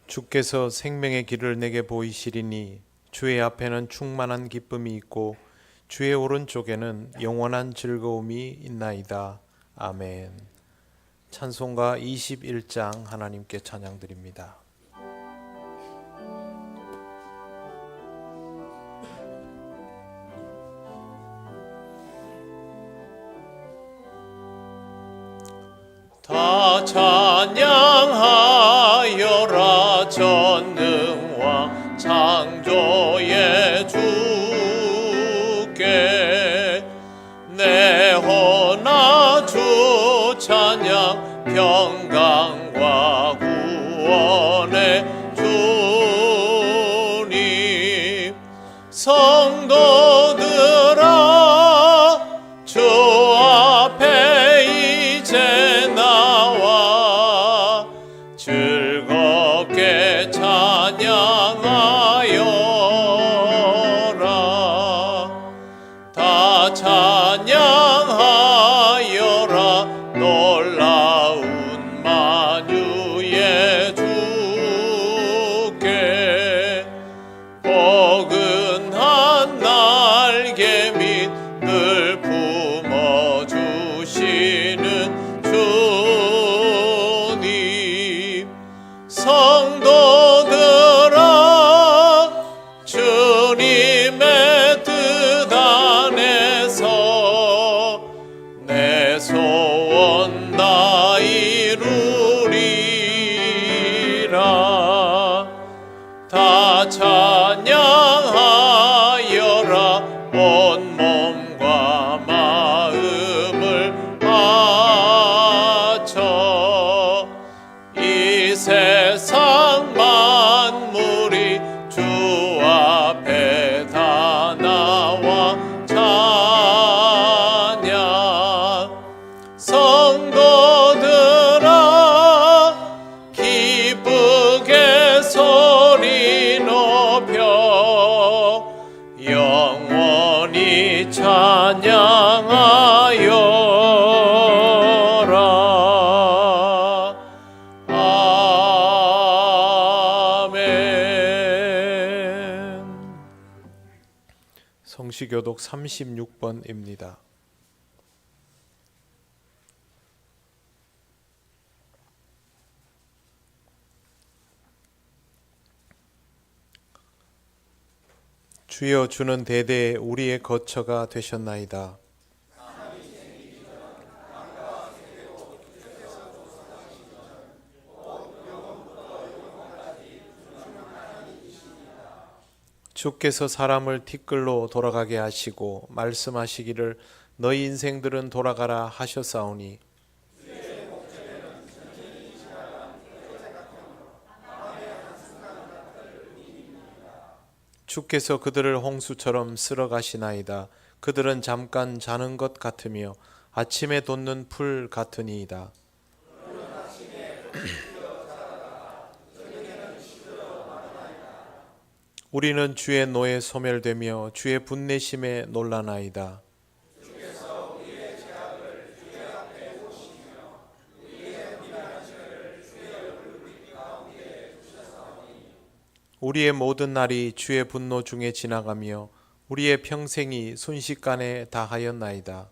주께서 생명의 길을 내게 보이시리니 주의 앞에는 충만한 기쁨이 있고 주의 오른쪽에는 영원한 즐거움이 있나이다. 아멘. 찬송가 21장 하나님께 찬양드립니다. 다 찬양하여라 전능왕 창조의 주께 내 혼아 주 찬양 평강과 구원의 주님 성도들아 주 앞에 이제 나와 즐겁게 찬양하여라. 다 찬양하여라. 놀라운 만유의 주께 포근한 날개 및 늘 품어주시는 주님 성도들아 주님의 뜻 안에서 내 소원 다 이루리라. 다 찬양하여라. 온몸과 마음을 바쳐 이 세상 만물이 주 앞에 다 나와 찬양. 성도들아 기쁘게 소리 높여 영원히 찬양하여라. 아멘. 성시교독 36번입니다. 주여 주는 대대에 우리의 거처가 되셨나이다. 주께서 사람을 티끌로 돌아가게 하시고 말씀하시기를 너희 인생들은 돌아가라 하셨사오니 주께서 그들을 홍수처럼 쓸어가시나이다. 그들은 잠깐 자는 것 같으며 아침에 돋는 풀 같으니이다. 우리는 주의 노에 소멸되며 주의 분내심에 놀라나이다. 우리의 모든 날이 주의 분노 중에 지나가며 우리의 평생이 순식간에 다하였나이다.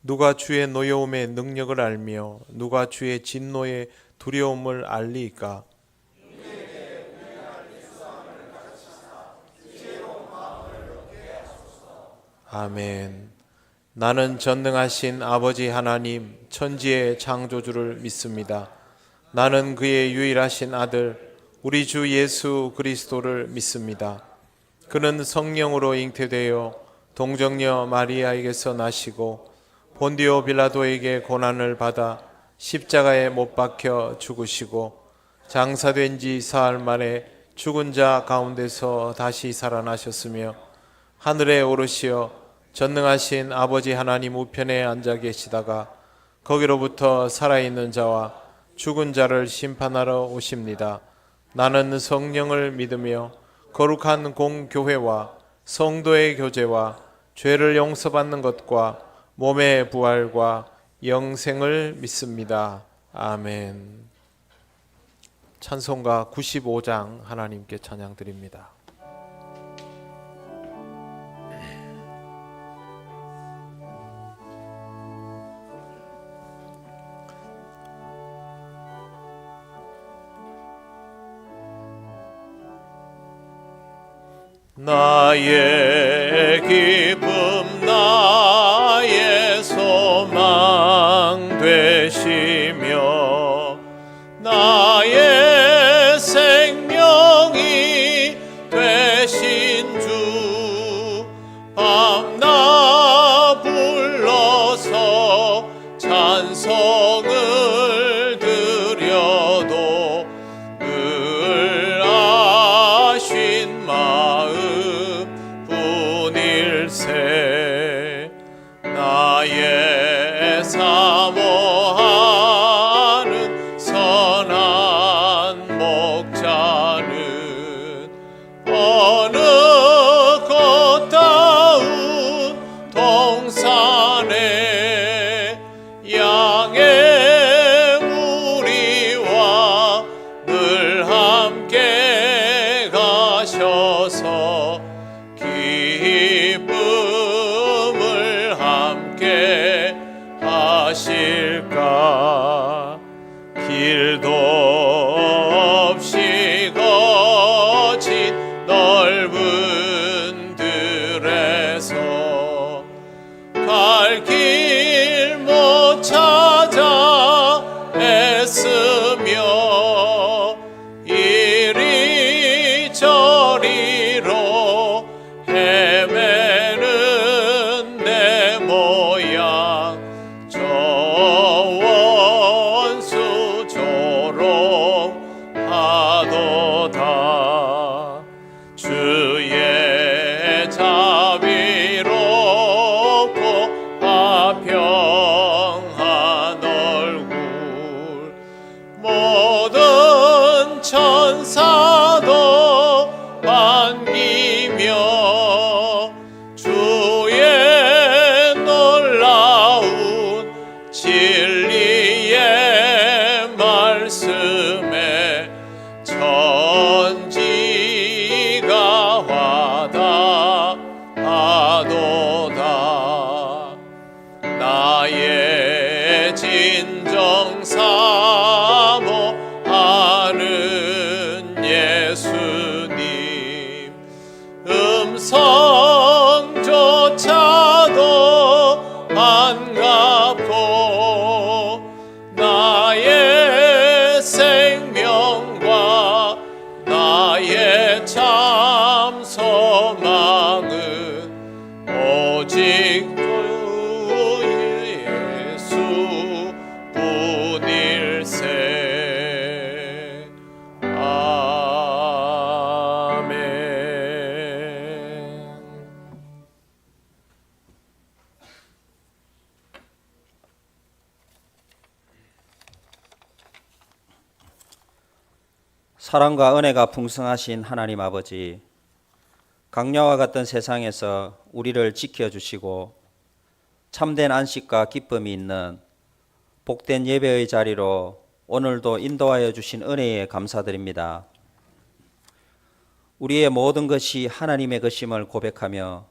누가 주의 노여움의 능력을 알며 누가 주의 진노의 두려움을 알리이까? 아멘. 나는 전능하신 아버지 하나님 천지의 창조주를 믿습니다. 나는 그의 유일하신 아들 우리 주 예수 그리스도를 믿습니다. 그는 성령으로 잉태되어 동정녀 마리아에게서 나시고 본디오 빌라도에게 고난을 받아 십자가에 못 박혀 죽으시고 장사된 지 사흘 만에 죽은 자 가운데서 다시 살아나셨으며 하늘에 오르시어 전능하신 아버지 하나님 우편에 앉아 계시다가 거기로부터 살아있는 자와 죽은 자를 심판하러 오십니다. 나는 성령을 믿으며 거룩한 공교회와 성도의 교제와 죄를 용서받는 것과 몸의 부활과 영생을 믿습니다. 아멘. 찬송가 95장 하나님께 찬양드립니다. 나의 기쁨 나의 소망 되시며 나의 생명이 되신 주 밤낮 불러서 찬송을 드려도 늘 아신 마음 뿐일세. 나의 사모하는 선한 목자는 어느 꽃다운 동산에 양의 무리와 늘 함께 가셔서 기쁨을 함께 하실까. 길도 없이 거친 넓은 들에서 갈 길 못 찾아 애쓰며 이리저리로 헤매는 내 모양 저 원수 조롱하도다. 주의 자비롭고 화평한 얼굴 모든 천사도 반기며 주의 놀라운 진리의 말씀에 천지가 화답하도다. 나의 진정 사모하는 예수님 음성조차도 반갑고 나의 생명과 나의 참 소망은 오직 주 예수 뿐일세. 아멘. 사랑과 은혜가 풍성하신 하나님 아버지, 강야와 같은 세상에서 우리를 지켜주시고 참된 안식과 기쁨이 있는 복된 예배의 자리로 오늘도 인도하여 주신 은혜에 감사드립니다. 우리의 모든 것이 하나님의 것임을 고백하며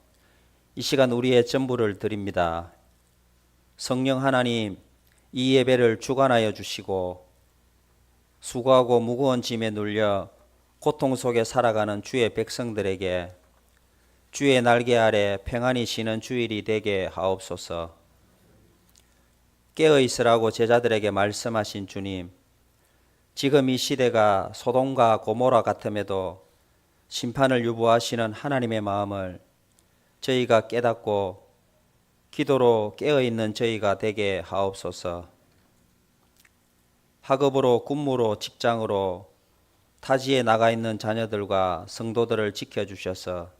이 시간 우리의 전부를 드립니다. 성령 하나님, 이 예배를 주관하여 주시고 수고하고 무거운 짐에 눌려 고통 속에 살아가는 주의 백성들에게 주의 날개 아래 평안히 쉬는 주일이 되게 하옵소서. 깨어 있으라고 제자들에게 말씀하신 주님, 지금 이 시대가 소돔과 고모라 같음에도 심판을 유보하시는 하나님의 마음을 저희가 깨닫고 기도로 깨어있는 저희가 되게 하옵소서. 학업으로, 군무로, 직장으로 타지에 나가 있는 자녀들과 성도들을 지켜주셔서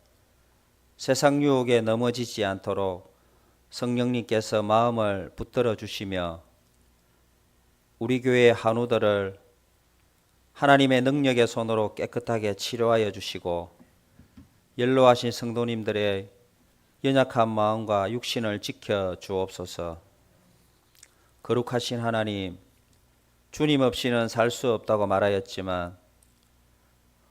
세상 유혹에 넘어지지 않도록 성령님께서 마음을 붙들어 주시며 우리 교회의 한우들을 하나님의 능력의 손으로 깨끗하게 치료하여 주시고 연로하신 성도님들의 연약한 마음과 육신을 지켜 주옵소서. 거룩하신 하나님, 주님 없이는 살 수 없다고 말하였지만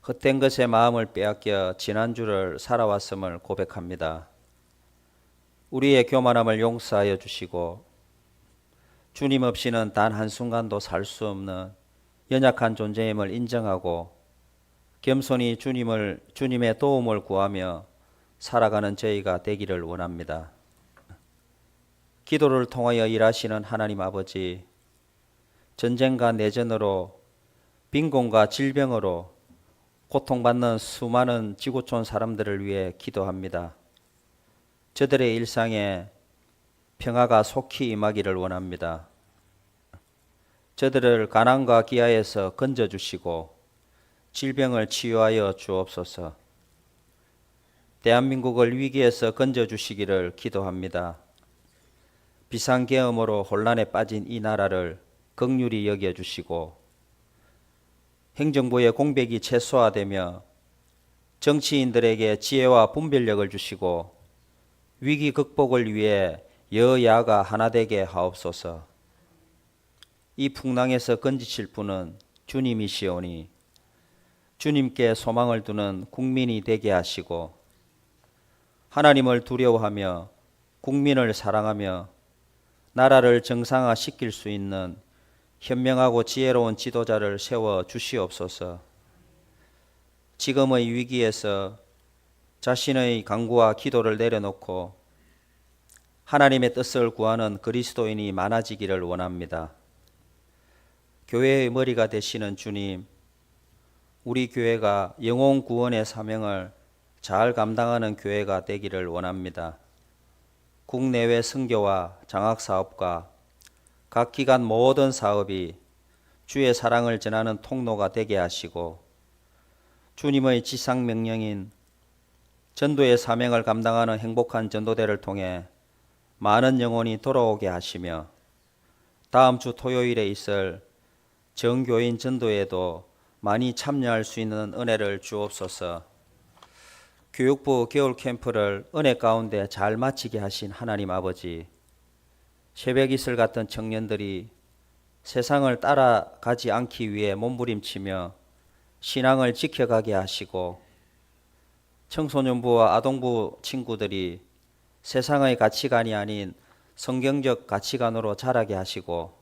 헛된 것에 마음을 빼앗겨 지난주를 살아왔음을 고백합니다. 우리의 교만함을 용서하여 주시고 주님 없이는 단 한순간도 살 수 없는 연약한 존재임을 인정하고 겸손히 주님의 도움을 구하며 살아가는 저희가 되기를 원합니다. 기도를 통하여 일하시는 하나님 아버지, 전쟁과 내전으로 빈곤과 질병으로 고통받는 수많은 지구촌 사람들을 위해 기도합니다. 저들의 일상에 평화가 속히 임하기를 원합니다. 저들을 가난과 기아에서 건져주시고 질병을 치유하여 주옵소서. 대한민국을 위기에서 건져주시기를 기도합니다. 비상계엄으로 혼란에 빠진 이 나라를 긍휼히 여겨주시고 행정부의 공백이 최소화되며 정치인들에게 지혜와 분별력을 주시고 위기 극복을 위해 여야가 하나 되게 하옵소서. 이 풍랑에서 건지실 분은 주님이시오니 주님께 소망을 두는 국민이 되게 하시고 하나님을 두려워하며 국민을 사랑하며 나라를 정상화시킬 수 있는 현명하고 지혜로운 지도자를 세워 주시옵소서. 지금의 위기에서 자신의 간구와 기도를 내려놓고 하나님의 뜻을 구하는 그리스도인이 많아지기를 원합니다. 교회의 머리가 되시는 주님, 우리 교회가 영혼 구원의 사명을 잘 감당하는 교회가 되기를 원합니다. 국내외 선교와 장학사업과 각 기관 모든 사업이 주의 사랑을 전하는 통로가 되게 하시고 주님의 지상명령인 전도의 사명을 감당하는 행복한 전도대를 통해 많은 영혼이 돌아오게 하시며 다음 주 토요일에 있을 정교인 전도에도 많이 참여할 수 있는 은혜를 주옵소서. 교육부 겨울 캠프를 은혜 가운데 잘 마치게 하신 하나님 아버지, 새벽 이슬 같은 청년들이 세상을 따라가지 않기 위해 몸부림치며 신앙을 지켜가게 하시고 청소년부와 아동부 친구들이 세상의 가치관이 아닌 성경적 가치관으로 자라게 하시고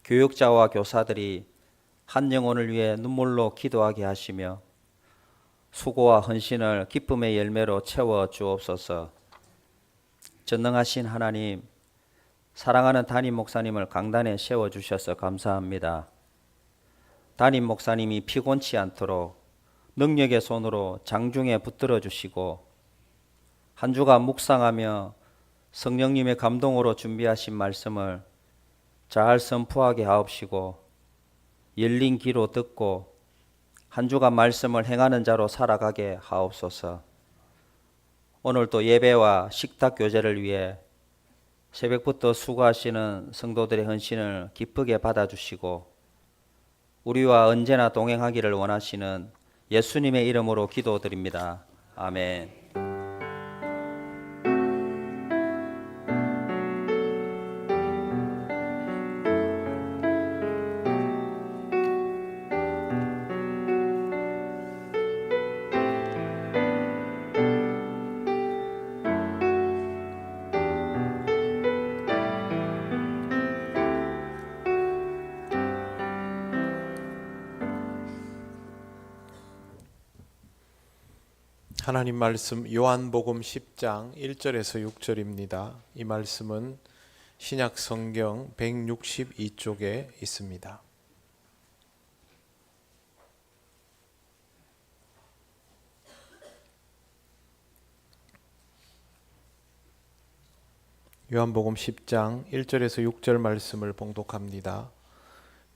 교육자와 교사들이 한 영혼을 위해 눈물로 기도하게 하시며 수고와 헌신을 기쁨의 열매로 채워 주옵소서. 전능하신 하나님, 사랑하는 담임 목사님을 강단에 세워주셔서 감사합니다. 담임 목사님이 피곤치 않도록 능력의 손으로 장중에 붙들어 주시고 한 주간 묵상하며 성령님의 감동으로 준비하신 말씀을 잘 선포하게 하옵시고 열린 귀로 듣고 한 주간 말씀을 행하는 자로 살아가게 하옵소서. 오늘 또 예배와 식탁 교제를 위해 새벽부터 수고하시는 성도들의 헌신을 기쁘게 받아주시고 우리와 언제나 동행하기를 원하시는 예수님의 이름으로 기도드립니다. 아멘. 하나님 말씀 요한복음 10장 1절에서 6절입니다. 이 말씀은 신약 성경 162쪽에 있습니다. 요한복음 10장 1절에서 6절 말씀을 봉독합니다.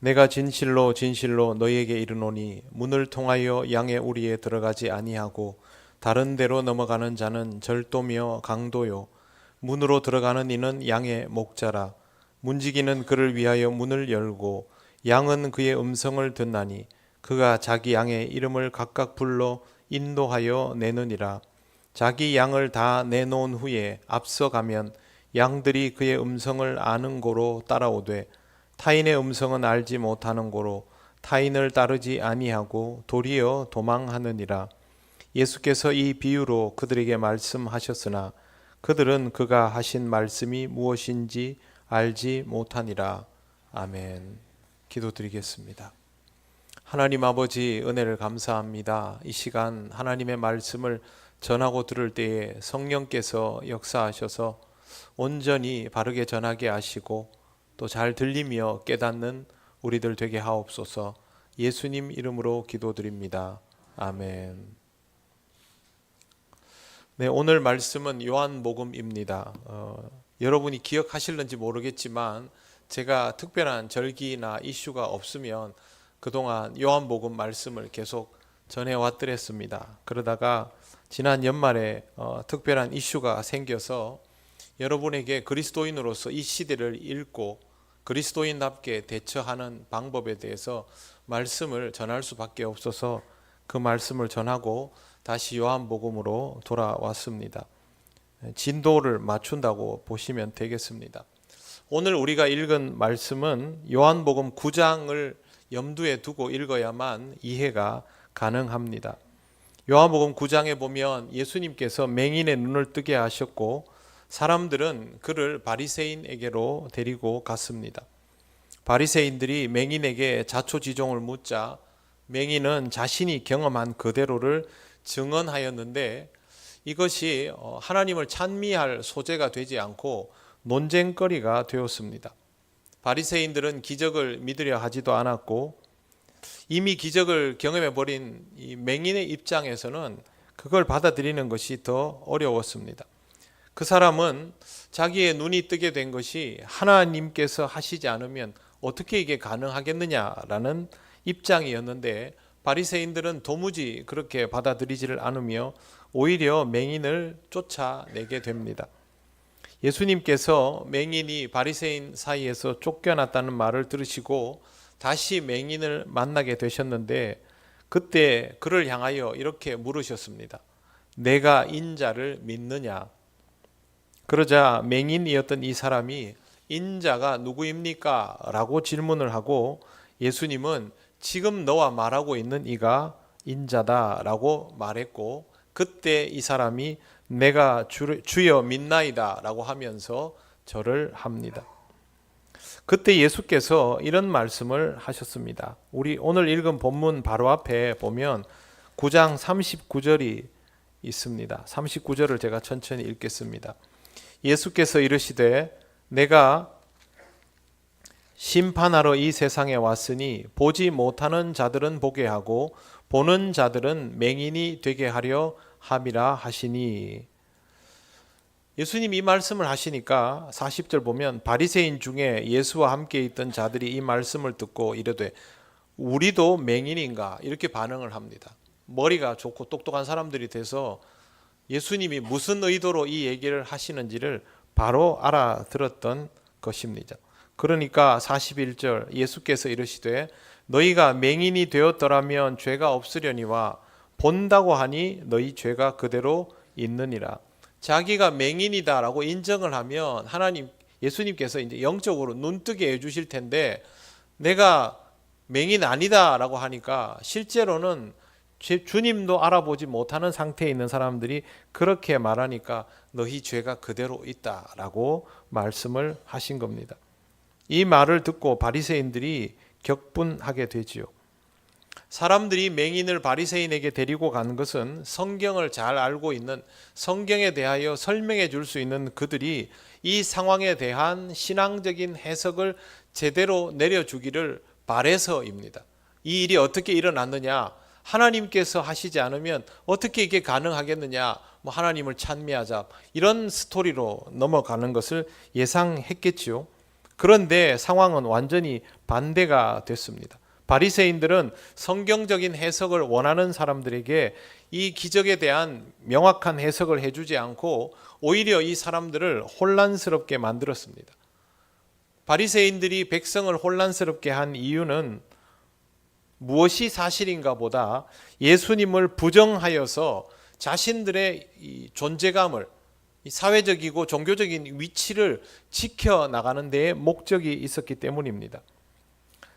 내가 진실로 진실로 너희에게 이르노니 문을 통하여 양의 우리에 들어가지 아니하고 다른 데로 넘어가는 자는 절도며 강도요 문으로 들어가는 이는 양의 목자라. 문지기는 그를 위하여 문을 열고 양은 그의 음성을 듣나니 그가 자기 양의 이름을 각각 불러 인도하여 내느니라. 자기 양을 다 내놓은 후에 앞서가면 양들이 그의 음성을 아는 고로 따라오되 타인의 음성은 알지 못하는 고로 타인을 따르지 아니하고 도리어 도망하느니라. 예수께서 이 비유로 그들에게 말씀하셨으나 그들은 그가 하신 말씀이 무엇인지 알지 못하니라. 아멘. 기도드리겠습니다. 하나님 아버지, 은혜를 감사합니다. 이 시간 하나님의 말씀을 전하고 들을 때에 성령께서 역사하셔서 온전히 바르게 전하게 하시고 또 잘 들리며 깨닫는 우리들 되게 하옵소서. 예수님 이름으로 기도드립니다. 아멘. 네, 오늘 말씀은 요한복음입니다. 여러분이 기억하실는지 모르겠지만 제가 특별한 절기나 이슈가 없으면 그동안 요한복음 말씀을 계속 전해왔더랬습니다. 그러다가 지난 연말에 특별한 이슈가 생겨서 여러분에게 그리스도인으로서 이 시대를 읽고 그리스도인답게 대처하는 방법에 대해서 말씀을 전할 수밖에 없어서 그 말씀을 전하고 다시 요한복음으로 돌아왔습니다. 진도를 맞춘다고 보시면 되겠습니다. 오늘 우리가 읽은 말씀은 요한복음 9장을 염두에 두고 읽어야만 이해가 가능합니다. 요한복음 9장에 보면 예수님께서 맹인의 눈을 뜨게 하셨고 사람들은 그를 바리새인에게로 데리고 갔습니다. 바리새인들이 맹인에게 자초지종을 묻자 맹인은 자신이 경험한 그대로를 증언하였는데 이것이 하나님을 찬미할 소재가 되지 않고 논쟁거리가 되었습니다. 바리새인들은 기적을 믿으려 하지도 않았고 이미 기적을 경험해버린 이 맹인의 입장에서는 그걸 받아들이는 것이 더 어려웠습니다. 그 사람은 자기의 눈이 뜨게 된 것이 하나님께서 하시지 않으면 어떻게 이게 가능하겠느냐라는 입장이었는데 바리새인들은 도무지 그렇게 받아들이지를 않으며 오히려 맹인을 쫓아내게 됩니다. 예수님께서 맹인이 바리새인 사이에서 쫓겨났다는 말을 들으시고 다시 맹인을 만나게 되셨는데 그때 그를 향하여 이렇게 물으셨습니다. 내가 인자를 믿느냐? 그러자 맹인이었던 이 사람이 인자가 누구입니까? 라고 질문을 하고 예수님은 지금 너와 말하고 있는 이가 인자다 라고 말했고 그때 이 사람이 내가 주여 믿나이다 라고 하면서 절을 합니다. 그때 예수께서 이런 말씀을 하셨습니다. 우리 오늘 읽은 본문 바로 앞에 보면 9장 39절이 있습니다. 39절을 제가 천천히 읽겠습니다. 예수께서 이르시되 내가 심판하러 이 세상에 왔으니 보지 못하는 자들은 보게 하고 보는 자들은 맹인이 되게 하려 함이라 하시니. 예수님이 이 말씀을 하시니까 40절 보면 바리새인 중에 예수와 함께 있던 자들이 이 말씀을 듣고 이르되 우리도 맹인인가 이렇게 반응을 합니다. 머리가 좋고 똑똑한 사람들이 돼서 예수님이 무슨 의도로 이 얘기를 하시는지를 바로 알아들었던 것입니다. 그러니까 41절 예수께서 이르시되 너희가 맹인이 되었더라면 죄가 없으려니와 본다고 하니 너희 죄가 그대로 있느니라. 자기가 맹인이다라고 인정을 하면 예수님께서 이제 영적으로 눈뜨게 해주실 텐데 내가 맹인 아니다라고 하니까 실제로는 주님도 알아보지 못하는 상태에 있는 사람들이 그렇게 말하니까 너희 죄가 그대로 있다라고 말씀을 하신 겁니다. 이 말을 듣고 바리새인들이 격분하게 되지요. 사람들이 맹인을 바리새인에게 데리고 간 것은 성경을 잘 알고 있는, 성경에 대하여 설명해 줄 수 있는 그들이 이 상황에 대한 신앙적인 해석을 제대로 내려주기를 바래서입니다. 이 일이 어떻게 일어났느냐? 하나님께서 하시지 않으면 어떻게 이게 가능하겠느냐? 하나님을 찬미하자. 이런 스토리로 넘어가는 것을 예상했겠지요. 그런데 상황은 완전히 반대가 됐습니다. 바리새인들은 성경적인 해석을 원하는 사람들에게 이 기적에 대한 명확한 해석을 해주지 않고 오히려 이 사람들을 혼란스럽게 만들었습니다. 바리새인들이 백성을 혼란스럽게 한 이유는 무엇이 사실인가 보다 예수님을 부정하여서 자신들의 이 존재감을, 이 사회적이고 종교적인 위치를 지켜나가는 데에 목적이 있었기 때문입니다.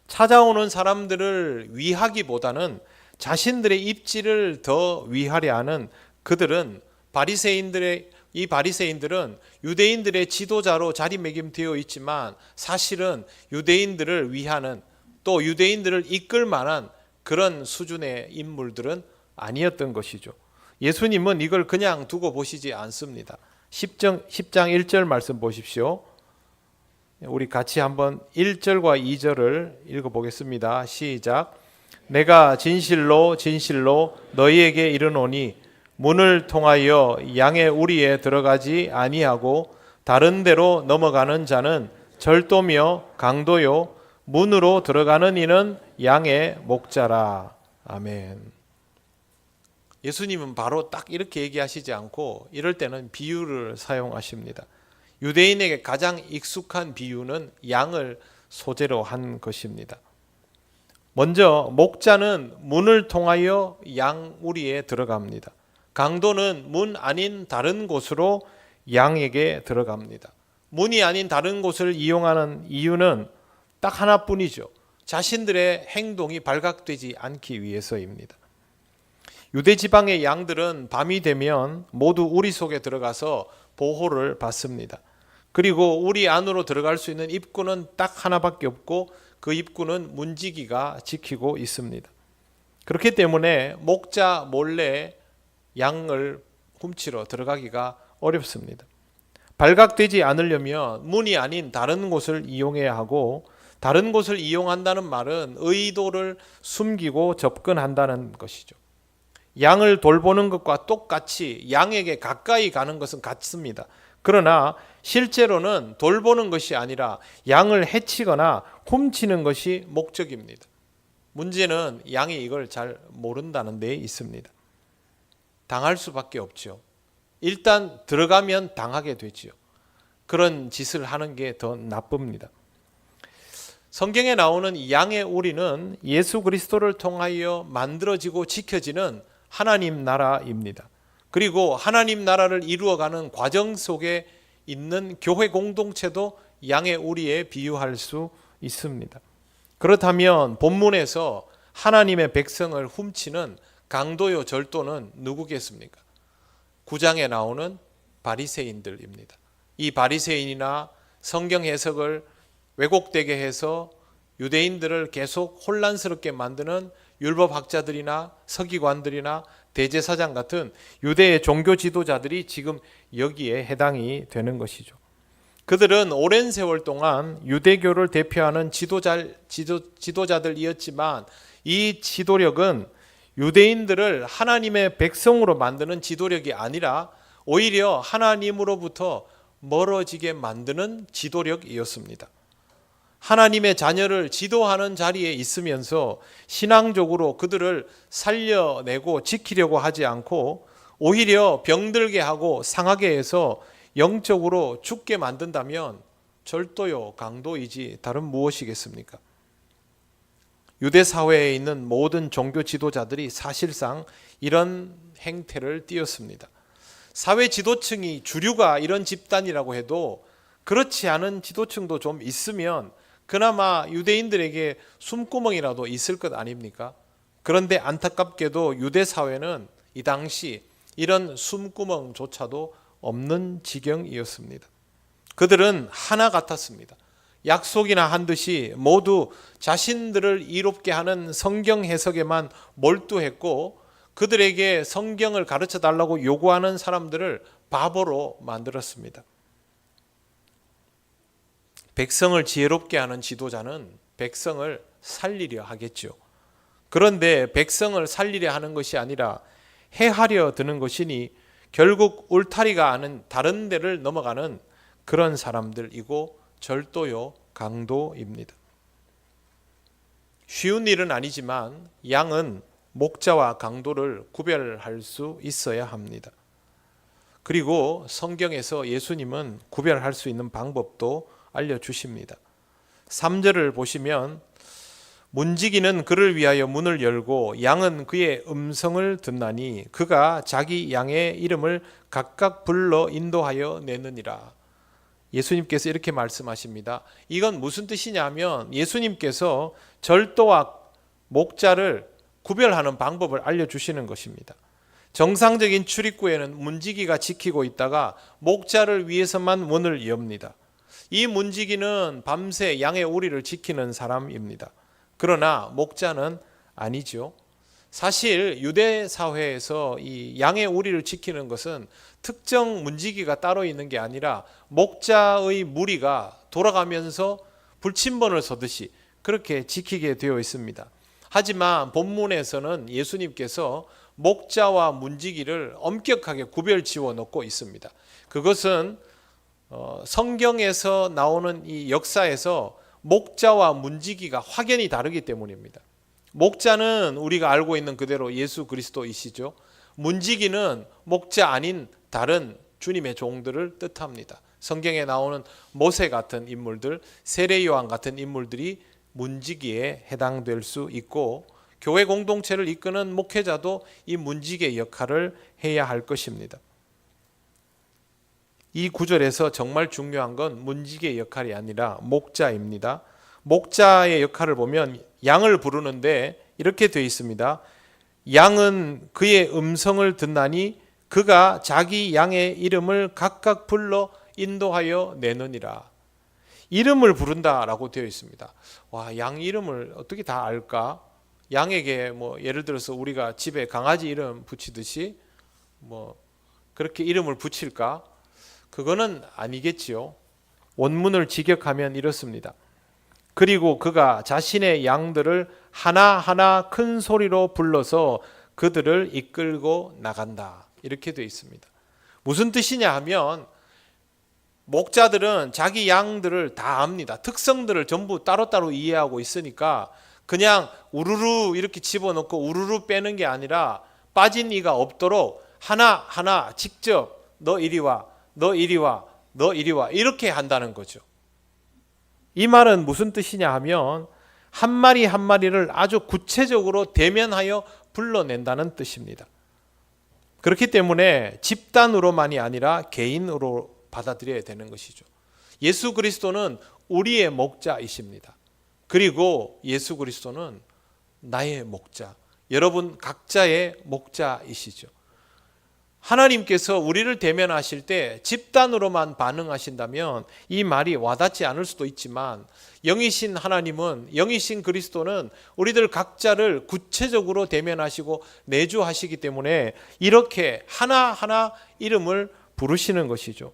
찾아오는 사람들을 위하기보다는 자신들의 입지를 더 위하려 하는 그들은 이 바리새인들은 유대인들의 지도자로 자리매김되어 있지만 사실은 유대인들을 위하는, 또 유대인들을 이끌 만한 그런 수준의 인물들은 아니었던 것이죠. 예수님은 이걸 그냥 두고 보시지 않습니다. 10장 1절 말씀 보십시오. 우리 같이 한번 1절과 2절을 읽어보겠습니다. 시작. 내가 진실로 진실로 너희에게 이르노니 문을 통하여 양의 우리에 들어가지 아니하고 다른 데로 넘어가는 자는 절도며 강도요 문으로 들어가는 이는 양의 목자라. 아멘. 예수님은 바로 딱 이렇게 얘기하시지 않고 이럴 때는 비유를 사용하십니다. 유대인에게 가장 익숙한 비유는 양을 소재로 한 것입니다. 먼저 목자는 문을 통하여 양 우리에 들어갑니다. 강도는 문 아닌 다른 곳으로 양에게 들어갑니다. 문이 아닌 다른 곳을 이용하는 이유는 딱 하나뿐이죠. 자신들의 행동이 발각되지 않기 위해서입니다. 유대 지방의 양들은 밤이 되면 모두 우리 속에 들어가서 보호를 받습니다. 그리고 우리 안으로 들어갈 수 있는 입구는 딱 하나밖에 없고 그 입구는 문지기가 지키고 있습니다. 그렇기 때문에 목자 몰래 양을 훔치러 들어가기가 어렵습니다. 발각되지 않으려면 문이 아닌 다른 곳을 이용해야 하고, 다른 곳을 이용한다는 말은 의도를 숨기고 접근한다는 것이죠. 양을 돌보는 것과 똑같이 양에게 가까이 가는 것은 같습니다. 그러나 실제로는 돌보는 것이 아니라 양을 해치거나 훔치는 것이 목적입니다. 문제는 양이 이걸 잘 모른다는 데 있습니다. 당할 수밖에 없죠. 일단 들어가면 당하게 되죠. 그런 짓을 하는 게 더 나쁩니다. 성경에 나오는 이 양의 우리는 예수 그리스도를 통하여 만들어지고 지켜지는 하나님 나라입니다. 그리고 하나님 나라를 이루어가는 과정 속에 있는 교회 공동체도 양의 우리에 비유할 수 있습니다. 그렇다면 본문에서 하나님의 백성을 훔치는 강도요 절도는 누구겠습니까? 9장에 나오는 바리새인들입니다. 이 바리새인이나 성경 해석을 왜곡되게 해서 유대인들을 계속 혼란스럽게 만드는 율법학자들이나 서기관들이나 대제사장 같은 유대의 종교 지도자들이 지금 여기에 해당이 되는 것이죠. 그들은 오랜 세월 동안 유대교를 대표하는 지도자들이었지만 이 지도력은 유대인들을 하나님의 백성으로 만드는 지도력이 아니라 오히려 하나님으로부터 멀어지게 만드는 지도력이었습니다. 하나님의 자녀를 지도하는 자리에 있으면서 신앙적으로 그들을 살려내고 지키려고 하지 않고 오히려 병들게 하고 상하게 해서 영적으로 죽게 만든다면 절도요 강도이지 다른 무엇이겠습니까? 유대 사회에 있는 모든 종교 지도자들이 사실상 이런 행태를 띄었습니다. 사회 지도층이 주류가 이런 집단이라고 해도 그렇지 않은 지도층도 좀 있으면 그나마 유대인들에게 숨구멍이라도 있을 것 아닙니까? 그런데 안타깝게도 유대 사회는 이 당시 이런 숨구멍조차도 없는 지경이었습니다. 그들은 하나 같았습니다. 약속이나 한 듯이 모두 자신들을 이롭게 하는 성경 해석에만 몰두했고 그들에게 성경을 가르쳐 달라고 요구하는 사람들을 바보로 만들었습니다. 백성을 지혜롭게 하는 지도자는 백성을 살리려 하겠죠. 그런데 백성을 살리려 하는 것이 아니라 해하려 드는 것이니 결국 울타리가 아닌 다른 데를 넘어가는 그런 사람들이고 절도요 강도입니다. 쉬운 일은 아니지만 양은 목자와 강도를 구별할 수 있어야 합니다. 그리고 성경에서 예수님은 구별할 수 있는 방법도 알려주십니다. 3절을 보시면 문지기는 그를 위하여 문을 열고 양은 그의 음성을 듣나니 그가 자기 양의 이름을 각각 불러 인도하여 내느니라. 예수님께서 이렇게 말씀하십니다. 이건 무슨 뜻이냐면 예수님께서 절도와 목자를 구별하는 방법을 알려주시는 것입니다. 정상적인 출입구에는 문지기가 지키고 있다가 목자를 위해서만 문을 엽니다. 이 문지기는 밤새 양의 우리를 지키는 사람입니다. 그러나 목자는 아니죠. 사실 유대 사회에서 이 양의 우리를 지키는 것은 특정 문지기가 따로 있는 게 아니라 목자의 무리가 돌아가면서 불침번을 서듯이 그렇게 지키게 되어 있습니다. 하지만 본문에서는 예수님께서 목자와 문지기를 엄격하게 구별 지어 놓고 있습니다. 그것은 성경에서 나오는 이 역사에서 목자와 문지기가 확연히 다르기 때문입니다. 목자는 우리가 알고 있는 그대로 예수 그리스도이시죠. 문지기는 목자 아닌 다른 주님의 종들을 뜻합니다. 성경에 나오는 모세 같은 인물들, 세례 요한 같은 인물들이 문지기에 해당될 수 있고 교회 공동체를 이끄는 목회자도 이 문지기의 역할을 해야 할 것입니다. 이 구절에서 정말 중요한 건 문지기의 역할이 아니라 목자입니다. 목자의 역할을 보면 양을 부르는데 이렇게 되어 있습니다. 양은 그의 음성을 듣나니 그가 자기 양의 이름을 각각 불러 인도하여 내느니라. 이름을 부른다라고 되어 있습니다. 와, 양 이름을 어떻게 다 알까? 양에게 예를 들어서 우리가 집에 강아지 이름 붙이듯이 그렇게 이름을 붙일까? 그거는 아니겠지요. 원문을 직역하면 이렇습니다. 그리고 그가 자신의 양들을 하나하나 큰 소리로 불러서 그들을 이끌고 나간다. 이렇게 되어 있습니다. 무슨 뜻이냐 하면 목자들은 자기 양들을 다 압니다. 특성들을 전부 따로따로 이해하고 있으니까 그냥 우르르 이렇게 집어넣고 우르르 빼는 게 아니라 빠진 이가 없도록 하나하나 직접 너 이리 와, 너 이리 와, 너 이리 와 이렇게 한다는 거죠. 이 말은 무슨 뜻이냐 하면 한 마리 한 마리를 아주 구체적으로 대면하여 불러낸다는 뜻입니다. 그렇기 때문에 집단으로만이 아니라 개인으로 받아들여야 되는 것이죠. 예수 그리스도는 우리의 목자이십니다. 그리고 예수 그리스도는 나의 목자, 여러분 각자의 목자이시죠. 하나님께서 우리를 대면하실 때 집단으로만 반응하신다면 이 말이 와닿지 않을 수도 있지만 영이신 하나님은, 영이신 그리스도는 우리들 각자를 구체적으로 대면하시고 내주하시기 때문에 이렇게 하나하나 이름을 부르시는 것이죠.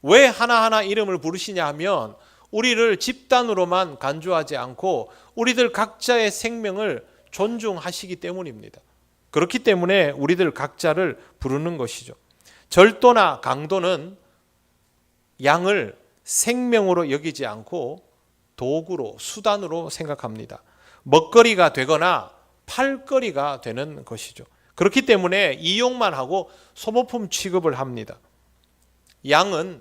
왜 하나하나 이름을 부르시냐 하면 우리를 집단으로만 간주하지 않고 우리들 각자의 생명을 존중하시기 때문입니다. 그렇기 때문에 우리들 각자를 부르는 것이죠. 절도나 강도는 양을 생명으로 여기지 않고 도구로, 수단으로 생각합니다. 먹거리가 되거나 팔거리가 되는 것이죠. 그렇기 때문에 이용만 하고 소모품 취급을 합니다. 양은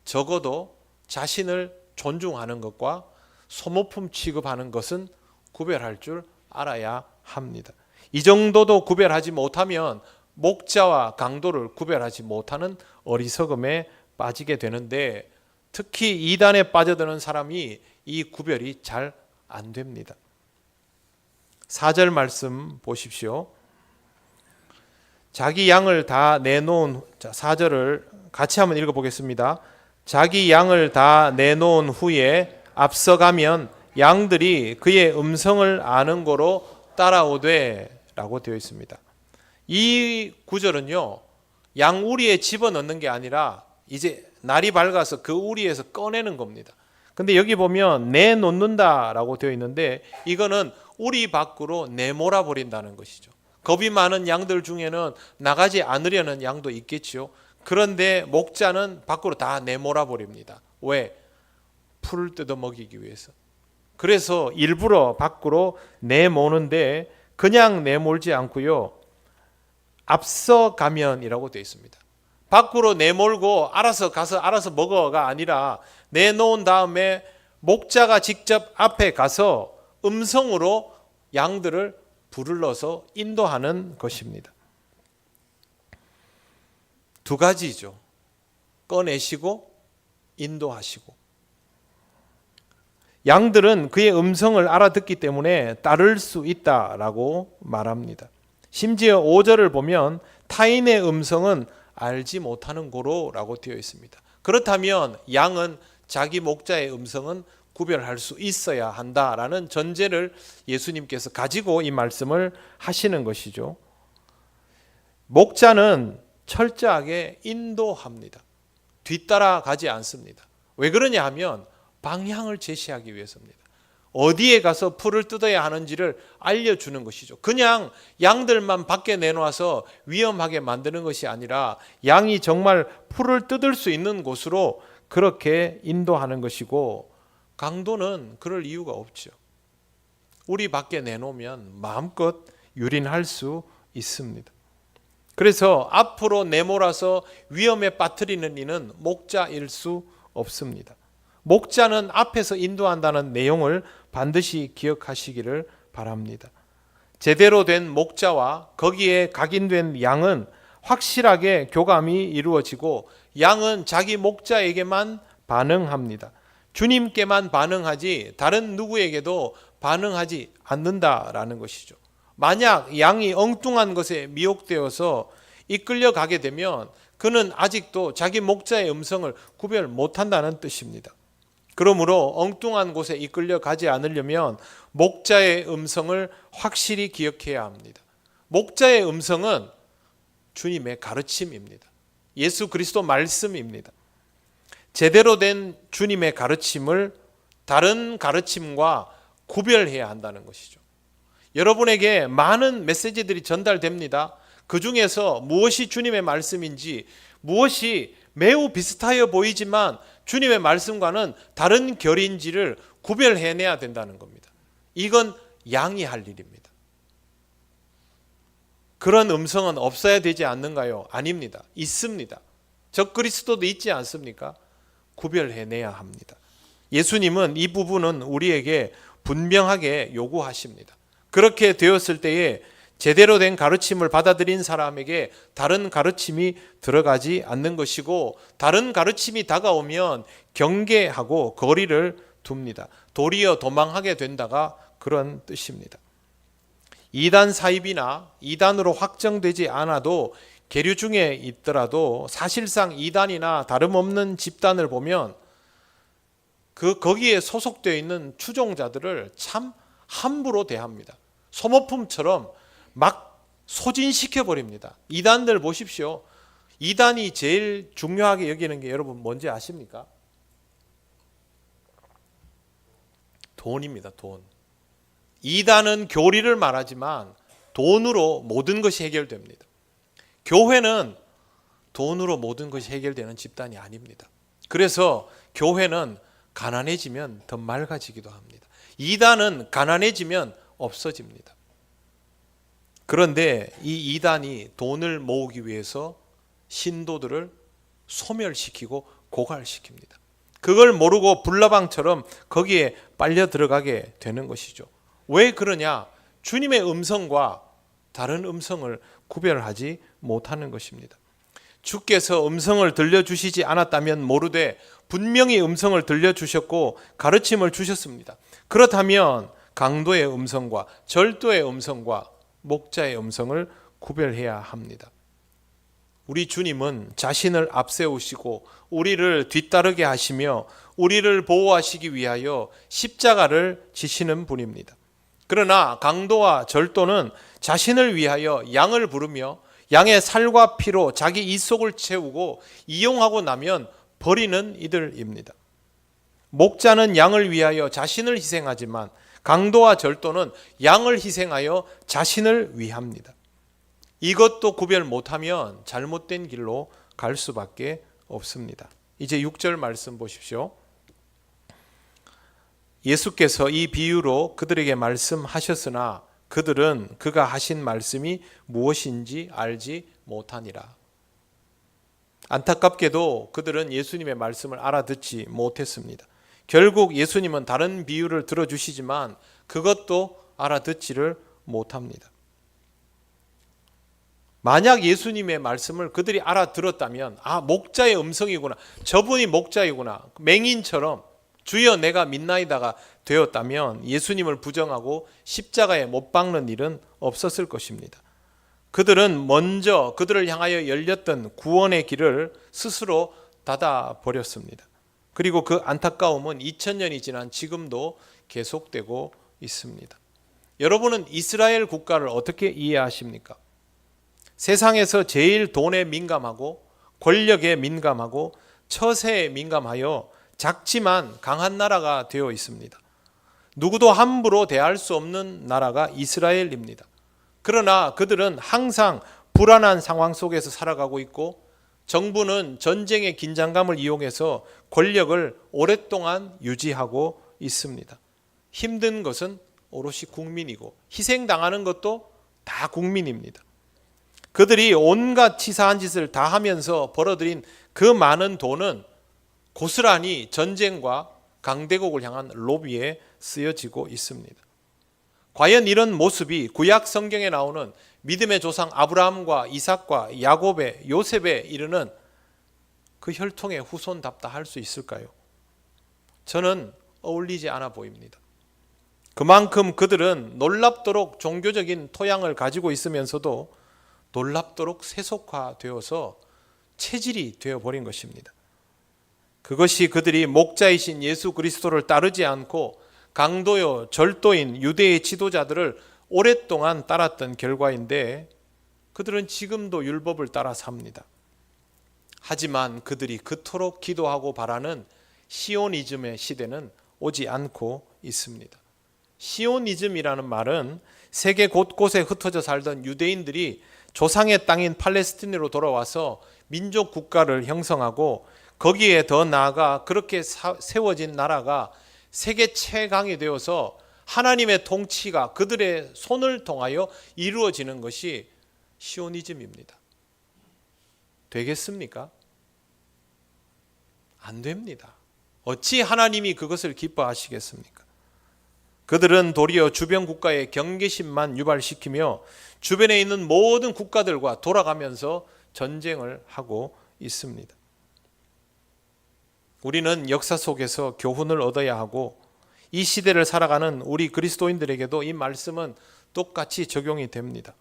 적어도 자신을 존중하는 것과 소모품 취급하는 것은 구별할 줄 알아야 합니다. 이 정도도 구별하지 못하면 목자와 강도를 구별하지 못하는 어리석음에 빠지게 되는데 특히 이단에 빠져드는 사람이 이 구별이 잘 안 됩니다. 4절 말씀 보십시오. 자기 양을 다 내놓은 4절을 같이 한번 읽어보겠습니다. 자기 양을 다 내놓은 후에 앞서가면 양들이 그의 음성을 아는 거로 따라오되 라고 되어 있습니다. 이 구절은요, 양 우리에 집어넣는 게 아니라 이제 날이 밝아서 그 우리에서 꺼내는 겁니다. 근데 여기 보면 내놓는다 라고 되어 있는데 이거는 우리 밖으로 내몰아 버린다는 것이죠. 겁이 많은 양들 중에는 나가지 않으려는 양도 있겠죠. 그런데 목자는 밖으로 다 내몰아 버립니다. 왜? 풀을 뜯어 먹이기 위해서. 그래서 일부러 밖으로 내모는데 그냥 내몰지 않고요. 앞서가면이라고 되어 있습니다. 밖으로 내몰고 알아서 가서 알아서 먹어가 아니라 내놓은 다음에 목자가 직접 앞에 가서 음성으로 양들을 불러서 인도하는 것입니다. 두 가지죠. 꺼내시고 인도하시고. 양들은 그의 음성을 알아듣기 때문에 따를 수 있다라고 말합니다. 심지어 5절을 보면 타인의 음성은 알지 못하는 고로라고 되어 있습니다. 그렇다면 양은 자기 목자의 음성은 구별할 수 있어야 한다라는 전제를 예수님께서 가지고 이 말씀을 하시는 것이죠. 목자는 철저하게 인도합니다. 뒤따라가지 않습니다. 왜 그러냐 하면 방향을 제시하기 위해서입니다. 어디에 가서 풀을 뜯어야 하는지를 알려주는 것이죠. 그냥 양들만 밖에 내놓아서 위험하게 만드는 것이 아니라 양이 정말 풀을 뜯을 수 있는 곳으로 그렇게 인도하는 것이고, 강도는 그럴 이유가 없죠. 우리 밖에 내놓으면 마음껏 유린할 수 있습니다. 그래서 앞으로 내몰아서 위험에 빠뜨리는 이는 목자일 수 없습니다. 목자는 앞에서 인도한다는 내용을 반드시 기억하시기를 바랍니다. 제대로 된 목자와 거기에 각인된 양은 확실하게 교감이 이루어지고 양은 자기 목자에게만 반응합니다. 주님께만 반응하지 다른 누구에게도 반응하지 않는다라는 것이죠. 만약 양이 엉뚱한 것에 미혹되어서 이끌려가게 되면 그는 아직도 자기 목자의 음성을 구별 못한다는 뜻입니다. 그러므로 엉뚱한 곳에 이끌려가지 않으려면 목자의 음성을 확실히 기억해야 합니다. 목자의 음성은 주님의 가르침입니다. 예수 그리스도 말씀입니다. 제대로 된 주님의 가르침을 다른 가르침과 구별해야 한다는 것이죠. 여러분에게 많은 메시지들이 전달됩니다. 그 중에서 무엇이 주님의 말씀인지, 무엇이 매우 비슷하여 보이지만 주님의 말씀과는 다른 결인지를 구별해내야 된다는 겁니다. 이건 양이 할 일입니다. 그런 음성은 없어야 되지 않는가요? 아닙니다. 있습니다. 적그리스도도 있지 않습니까? 구별해내야 합니다. 예수님은 이 부분은 우리에게 분명하게 요구하십니다. 그렇게 되었을 때에 제대로 된 가르침을 받아들인 사람에게 다른 가르침이 들어가지 않는 것이고, 다른 가르침이 다가오면 경계하고 거리를 둡니다. 도리어 도망하게 된다가 그런 뜻입니다. 이단 사입이나 이단으로 확정되지 않아도 계류 중에 있더라도 사실상 이단이나 다름없는 집단을 보면 거기에 소속되어 있는 추종자들을 참 함부로 대합니다. 소모품처럼 막 소진시켜 버립니다. 이단들 보십시오. 이단이 제일 중요하게 여기는 게 여러분 뭔지 아십니까? 돈입니다. 돈. 이단은 교리를 말하지만 돈으로 모든 것이 해결됩니다. 교회는 돈으로 모든 것이 해결되는 집단이 아닙니다. 그래서 교회는 가난해지면 더 맑아지기도 합니다. 이단은 가난해지면 없어집니다. 그런데 이 이단이 돈을 모으기 위해서 신도들을 소멸시키고 고갈시킵니다. 그걸 모르고 불나방처럼 거기에 빨려 들어가게 되는 것이죠. 왜 그러냐? 주님의 음성과 다른 음성을 구별하지 못하는 것입니다. 주께서 음성을 들려주시지 않았다면 모르되 분명히 음성을 들려주셨고 가르침을 주셨습니다. 그렇다면 강도의 음성과 절도의 음성과 목자의 음성을 구별해야 합니다. 우리 주님은 자신을 앞세우시고 우리를 뒤따르게 하시며 우리를 보호하시기 위하여 십자가를 지시는 분입니다. 그러나 강도와 절도는 자신을 위하여 양을 부르며 양의 살과 피로 자기 이속을 채우고 이용하고 나면 버리는 이들입니다. 목자는 양을 위하여 자신을 희생하지만 강도와 절도는 양을 희생하여 자신을 위합니다. 이것도 구별 못하면 잘못된 길로 갈 수밖에 없습니다. 이제 6절 말씀 보십시오. 예수께서 이 비유로 그들에게 말씀하셨으나 그들은 그가 하신 말씀이 무엇인지 알지 못하니라. 안타깝게도 그들은 예수님의 말씀을 알아듣지 못했습니다. 결국 예수님은 다른 비유를 들어주시지만 그것도 알아듣지를 못합니다. 만약 예수님의 말씀을 그들이 알아들었다면 목자의 음성이구나, 저분이 목자이구나, 맹인처럼 주여 내가 믿나이다가 되었다면 예수님을 부정하고 십자가에 못 박는 일은 없었을 것입니다. 그들은 먼저 그들을 향하여 열렸던 구원의 길을 스스로 닫아버렸습니다. 그리고 그 안타까움은 2000년이 지난 지금도 계속되고 있습니다. 여러분은 이스라엘 국가를 어떻게 이해하십니까? 세상에서 제일 돈에 민감하고 권력에 민감하고 처세에 민감하여 작지만 강한 나라가 되어 있습니다. 누구도 함부로 대할 수 없는 나라가 이스라엘입니다. 그러나 그들은 항상 불안한 상황 속에서 살아가고 있고 정부는 전쟁의 긴장감을 이용해서 권력을 오랫동안 유지하고 있습니다. 힘든 것은 오롯이 국민이고 희생당하는 것도 다 국민입니다. 그들이 온갖 치사한 짓을 다 하면서 벌어들인 그 많은 돈은 고스란히 전쟁과 강대국을 향한 로비에 쓰여지고 있습니다. 과연 이런 모습이 구약 성경에 나오는 믿음의 조상 아브라함과 이삭과 야곱의 요셉에 이르는 그 혈통의 후손답다 할 수 있을까요? 저는 어울리지 않아 보입니다. 그만큼 그들은 놀랍도록 종교적인 토양을 가지고 있으면서도 놀랍도록 세속화되어서 체질이 되어버린 것입니다. 그것이 그들이 목자이신 예수 그리스도를 따르지 않고 강도요 절도인 유대의 지도자들을 오랫동안 따랐던 결과인데 그들은 지금도 율법을 따라 삽니다. 하지만 그들이 그토록 기도하고 바라는 시오니즘의 시대는 오지 않고 있습니다. 시오니즘이라는 말은 세계 곳곳에 흩어져 살던 유대인들이 조상의 땅인 팔레스틴으로 돌아와서 민족 국가를 형성하고 거기에 더 나아가 그렇게 세워진 나라가 세계 최강이 되어서 하나님의 통치가 그들의 손을 통하여 이루어지는 것이 시오니즘입니다. 되겠습니까? 안 됩니다. 어찌 하나님이 그것을 기뻐하시겠습니까? 그들은 도리어 주변 국가의 경계심만 유발시키며 주변에 있는 모든 국가들과 돌아가면서 전쟁을 하고 있습니다. 우리는 역사 속에서 교훈을 얻어야 하고 이 시대를 살아가는 우리 그리스도인들에게도 이 말씀은 똑같이 적용이 됩니다.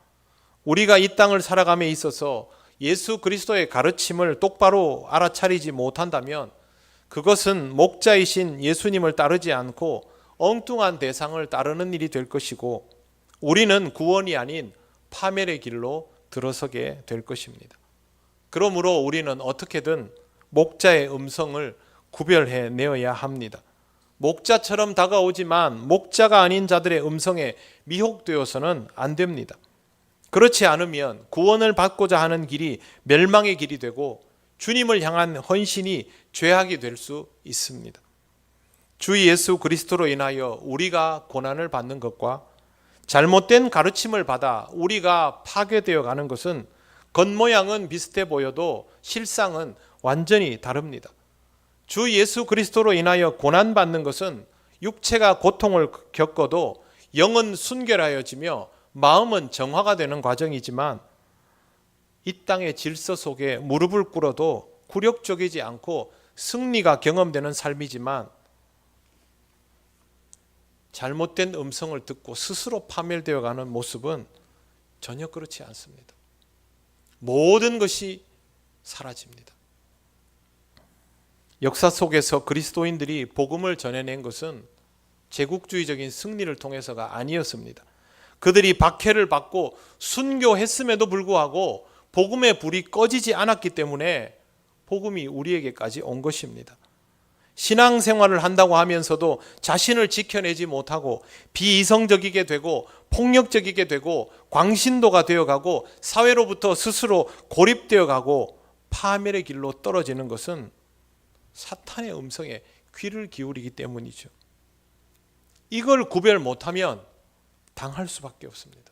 우리가 이 땅을 살아감에 있어서 예수 그리스도의 가르침을 똑바로 알아차리지 못한다면 그것은 목자이신 예수님을 따르지 않고 엉뚱한 대상을 따르는 일이 될 것이고 우리는 구원이 아닌 파멸의 길로 들어서게 될 것입니다. 그러므로 우리는 어떻게든 목자의 음성을 구별해 내어야 합니다. 목자처럼 다가오지만 목자가 아닌 자들의 음성에 미혹되어서는 안 됩니다. 그렇지 않으면 구원을 받고자 하는 길이 멸망의 길이 되고 주님을 향한 헌신이 죄악이 될 수 있습니다. 주 예수 그리스도로 인하여 우리가 고난을 받는 것과 잘못된 가르침을 받아 우리가 파괴되어 가는 것은 겉모양은 비슷해 보여도 실상은 완전히 다릅니다. 주 예수 그리스도로 인하여 고난받는 것은 육체가 고통을 겪어도 영은 순결하여지며 마음은 정화가 되는 과정이지만 이 땅의 질서 속에 무릎을 꿇어도 굴욕적이지 않고 승리가 경험되는 삶이지만 잘못된 음성을 듣고 스스로 파멸되어 가는 모습은 전혀 그렇지 않습니다. 모든 것이 사라집니다. 역사 속에서 그리스도인들이 복음을 전해낸 것은 제국주의적인 승리를 통해서가 아니었습니다. 그들이 박해를 받고 순교했음에도 불구하고 복음의 불이 꺼지지 않았기 때문에 복음이 우리에게까지 온 것입니다. 신앙생활을 한다고 하면서도 자신을 지켜내지 못하고 비이성적이게 되고 폭력적이게 되고 광신도가 되어가고 사회로부터 스스로 고립되어가고 파멸의 길로 떨어지는 것은 사탄의 음성에 귀를 기울이기 때문이죠. 이걸 구별 못하면 당할 수밖에 없습니다.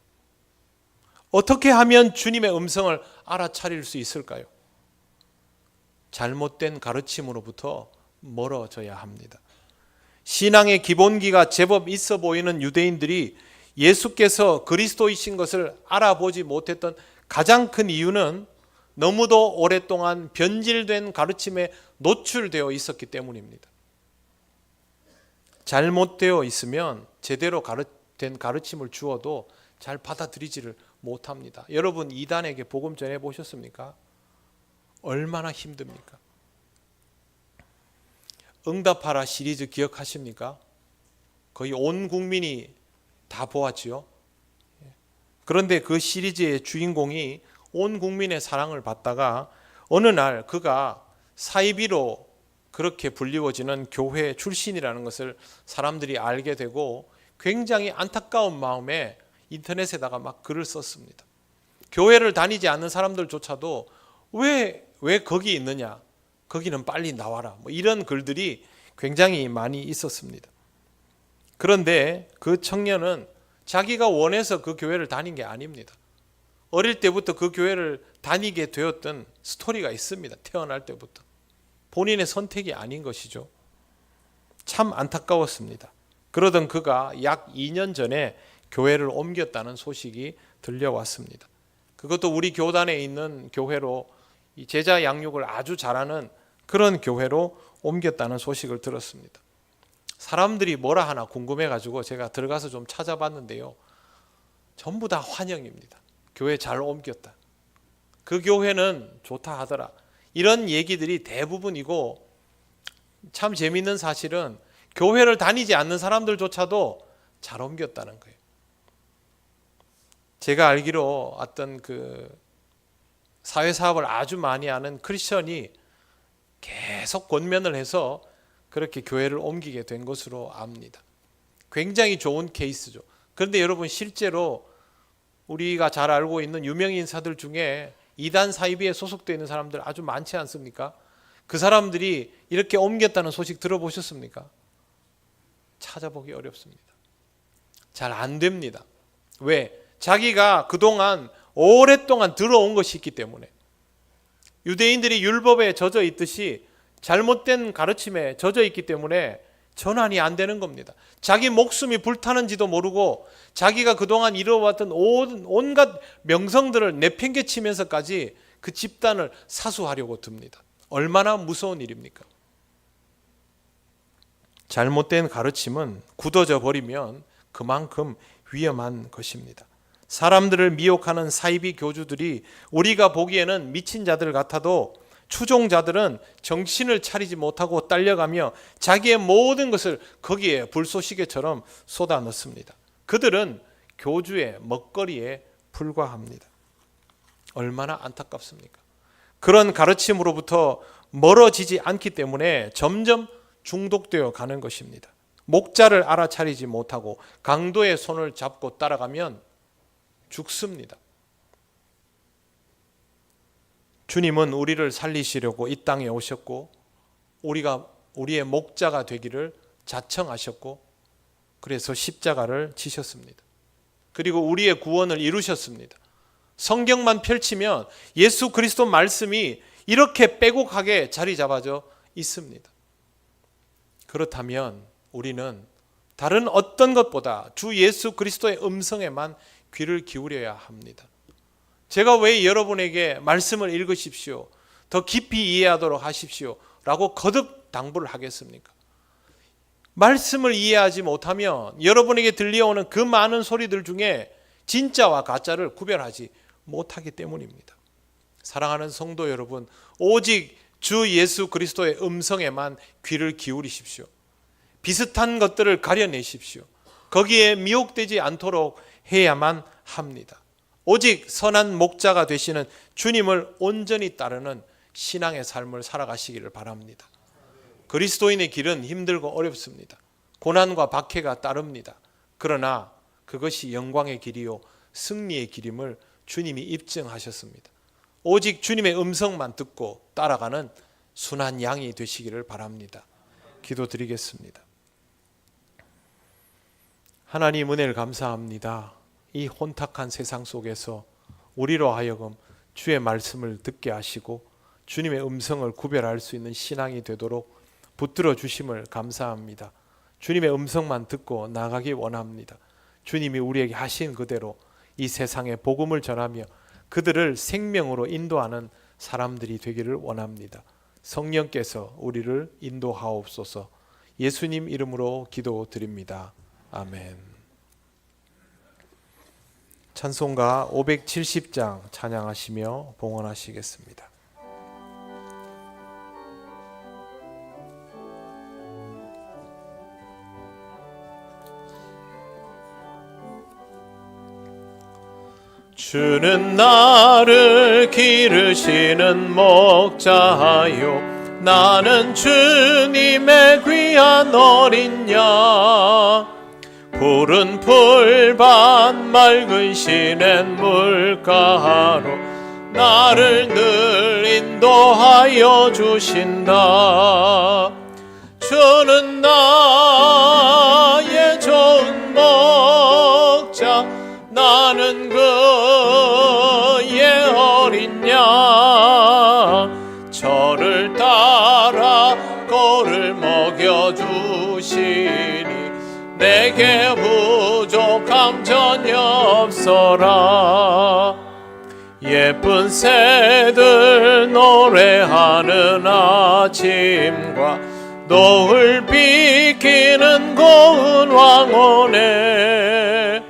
어떻게 하면 주님의 음성을 알아차릴 수 있을까요? 잘못된 가르침으로부터 멀어져야 합니다. 신앙의 기본기가 제법 있어 보이는 유대인들이 예수께서 그리스도이신 것을 알아보지 못했던 가장 큰 이유는 너무도 오랫동안 변질된 가르침에 노출되어 있었기 때문입니다. 잘못되어 있으면 제대로 된 가르침을 주어도 잘 받아들이지를 못합니다. 여러분 이단에게 복음 전해 보셨습니까? 얼마나 힘듭니까? 응답하라 시리즈 기억하십니까? 거의 온 국민이 다 보았지요. 그런데 그 시리즈의 주인공이 온 국민의 사랑을 받다가 어느 날 그가 사이비로 그렇게 불리워지는 교회 출신이라는 것을 사람들이 알게 되고 굉장히 안타까운 마음에 인터넷에다가 막 글을 썼습니다. 교회를 다니지 않는 사람들조차도 왜 거기 있느냐, 거기는 빨리 나와라, 뭐 이런 글들이 굉장히 많이 있었습니다. 그런데 그 청년은 자기가 원해서 그 교회를 다닌 게 아닙니다. 어릴 때부터 그 교회를 다니게 되었던 스토리가 있습니다. 태어날 때부터. 본인의 선택이 아닌 것이죠. 참 안타까웠습니다. 그러던 그가 약 2년 전에 교회를 옮겼다는 소식이 들려왔습니다. 그것도 우리 교단에 있는 교회로 이 제자 양육을 아주 잘하는 그런 교회로 옮겼다는 소식을 들었습니다. 사람들이 뭐라 하나 궁금해가지고 제가 들어가서 좀 찾아봤는데요. 전부 다 환영입니다. 교회 잘 옮겼다. 그 교회는 좋다 하더라. 이런 얘기들이 대부분이고 참 재미있는 사실은 교회를 다니지 않는 사람들조차도 잘 옮겼다는 거예요. 제가 알기로 어떤 그 사회사업을 아주 많이 하는 크리스천이 계속 권면을 해서 그렇게 교회를 옮기게 된 것으로 압니다. 굉장히 좋은 케이스죠. 그런데 여러분 실제로 우리가 잘 알고 있는 유명 인사들 중에 이단 사이비에 소속되어 있는 사람들 아주 많지 않습니까? 그 사람들이 이렇게 옮겼다는 소식 들어보셨습니까? 찾아보기 어렵습니다. 잘 안 됩니다. 왜? 자기가 그동안 오랫동안 들어온 것이 있기 때문에. 유대인들이 율법에 젖어 있듯이 잘못된 가르침에 젖어 있기 때문에 전환이 안 되는 겁니다. 자기 목숨이 불타는지도 모르고 자기가 그동안 이루어왔던 온갖 명성들을 내팽개치면서까지 그 집단을 사수하려고 듭니다. 얼마나 무서운 일입니까? 잘못된 가르침은 굳어져 버리면 그만큼 위험한 것입니다. 사람들을 미혹하는 사이비 교주들이 우리가 보기에는 미친 자들 같아도 추종자들은 정신을 차리지 못하고 딸려가며 자기의 모든 것을 거기에 불쏘시개처럼 쏟아 넣습니다. 그들은 교주의 먹거리에 불과합니다. 얼마나 안타깝습니까? 그런 가르침으로부터 멀어지지 않기 때문에 점점 중독되어 가는 것입니다. 목자를 알아차리지 못하고 강도의 손을 잡고 따라가면 죽습니다. 주님은 우리를 살리시려고 이 땅에 오셨고 우리가 우리의 목자가 되기를 자청하셨고 그래서 십자가를 지셨습니다. 그리고 우리의 구원을 이루셨습니다. 성경만 펼치면 예수 그리스도 말씀이 이렇게 빼곡하게 자리 잡아져 있습니다. 그렇다면 우리는 다른 어떤 것보다 주 예수 그리스도의 음성에만 귀를 기울여야 합니다. 제가 왜 여러분에게 말씀을 읽으십시오, 더 깊이 이해하도록 하십시오 라고 거듭 당부를 하겠습니까? 말씀을 이해하지 못하면 여러분에게 들려오는 그 많은 소리들 중에 진짜와 가짜를 구별하지 못하기 때문입니다. 사랑하는 성도 여러분, 오직 주 예수 그리스도의 음성에만 귀를 기울이십시오. 비슷한 것들을 가려내십시오. 거기에 미혹되지 않도록 해야만 합니다. 오직 선한 목자가 되시는 주님을 온전히 따르는 신앙의 삶을 살아가시기를 바랍니다. 그리스도인의 길은 힘들고 어렵습니다. 고난과 박해가 따릅니다. 그러나 그것이 영광의 길이요 승리의 길임을 주님이 입증하셨습니다. 오직 주님의 음성만 듣고 따라가는 순한 양이 되시기를 바랍니다. 기도드리겠습니다. 하나님 은혜를 감사합니다. 이 혼탁한 세상 속에서 우리로 하여금 주의 말씀을 듣게 하시고 주님의 음성을 구별할 수 있는 신앙이 되도록 붙들어 주심을 감사합니다. 주님의 음성만 듣고 나가기 원합니다. 주님이 우리에게 하신 그대로 이 세상에 복음을 전하며 그들을 생명으로 인도하는 사람들이 되기를 원합니다. 성령께서 우리를 인도하옵소서. 예수님 이름으로 기도드립니다. 아멘. 찬송가 570장 찬양하시며 봉헌하시겠습니다. 주는 나를 기르시는 목자요, 나는 주님의 귀한 어린 양. 푸른 풀밭 맑은 시냇 물가로 나를 늘 인도하여 주신다. 주는 나의 좋은 목자, 나는 그의 어린 양. 저를 따라 꼴을 먹여주시니 내게 부족함 전혀 없어라. 예쁜 새들 노래하는 아침과 노을 비키는 고운 황혼에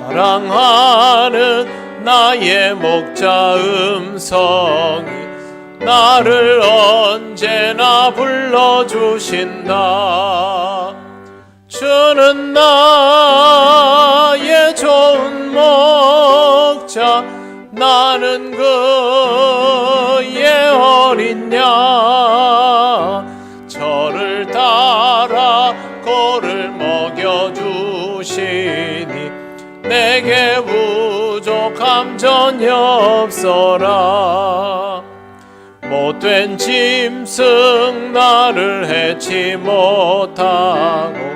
사랑하는 나의 목자 음성이 나를 언제나 불러주신다. 주는 나의 좋은 목자, 나는 그의 어린 양. 저를 따라 꼴을 먹여주시니 내게 부족함 전혀 없어라. 못된 짐승 나를 해치 못하고